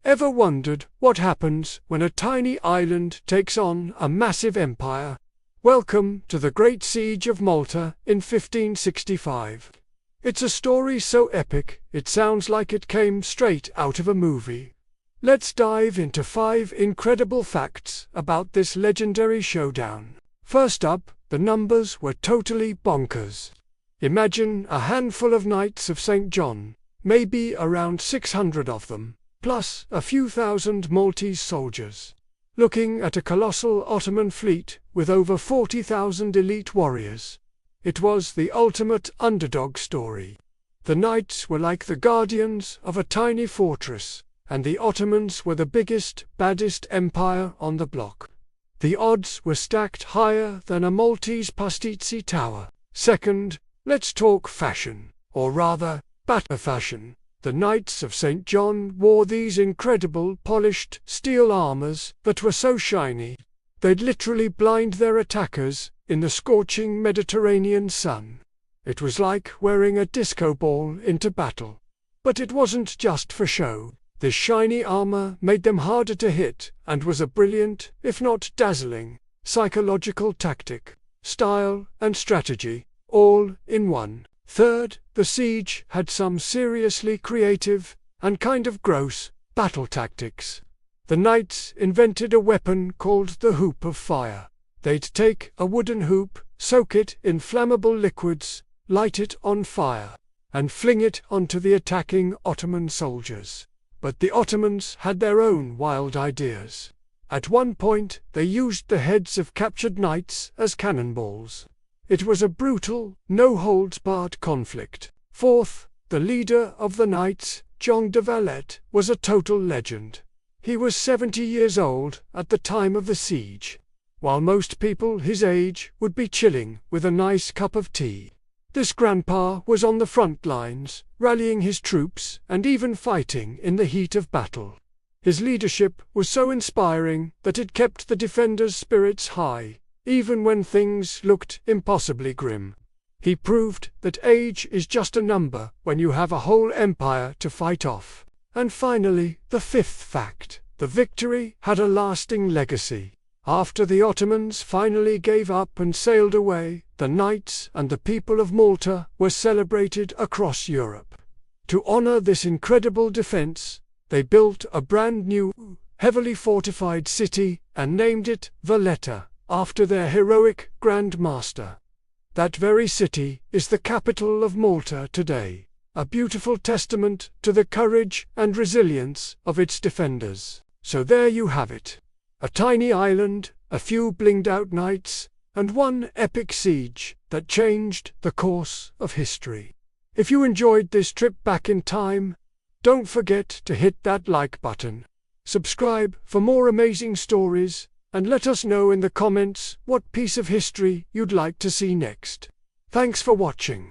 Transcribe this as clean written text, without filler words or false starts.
Ever wondered what happens when a tiny island takes on a massive empire? Welcome to the Great Siege of Malta in 1565. It's a story so epic, it sounds like it came straight out of a movie. Let's dive into 5 incredible facts about this legendary showdown. First up, the numbers were totally bonkers. Imagine a handful of Knights of St. John, maybe around 600 of them, plus a few thousand Maltese soldiers, looking at a colossal Ottoman fleet with over 40,000 elite warriors. It was the ultimate underdog story. The Knights were like the guardians of a tiny fortress, and the Ottomans were the biggest, baddest empire on the block. The odds were stacked higher than a Maltese Pastizzi tower. Second, let's talk fashion, or rather, battle fashion. The Knights of St. John wore these incredible polished steel armors that were so shiny, they'd literally blind their attackers in the scorching Mediterranean sun. It was like wearing a disco ball into battle. But it wasn't just for show. This shiny armor made them harder to hit and was a brilliant, if not dazzling, psychological tactic, style and strategy, all in one. Third, the siege had some seriously creative and kind of gross battle tactics. The Knights invented a weapon called the hoop of fire. They'd take a wooden hoop, soak it in flammable liquids, light it on fire, and fling it onto the attacking Ottoman soldiers. But the Ottomans had their own wild ideas. At one point, they used the heads of captured knights as cannonballs. It was a brutal, no-holds-barred conflict. Fourth, the leader of the Knights, John de Valette, was a total legend. He was 70 years old at the time of the siege, while most people his age would be chilling with a nice cup of tea. This grandpa was on the front lines, rallying his troops and even fighting in the heat of battle. His leadership was so inspiring that it kept the defenders' spirits high, even when things looked impossibly grim. He proved that age is just a number when you have a whole empire to fight off. And finally, the 5th fact. The victory had a lasting legacy. After the Ottomans finally gave up and sailed away, the Knights and the people of Malta were celebrated across Europe. To honor this incredible defense, they built a brand new, heavily fortified city and named it Valette, after their heroic Grand Master. That very city is the capital of Malta today, a beautiful testament to the courage and resilience of its defenders. So there you have it. A tiny island, a few blinged-out knights, and one epic siege that changed the course of history. If you enjoyed this trip back in time, don't forget to hit that like button. Subscribe for more amazing stories, and let us know in the comments what piece of history you'd like to see next. Thanks for watching.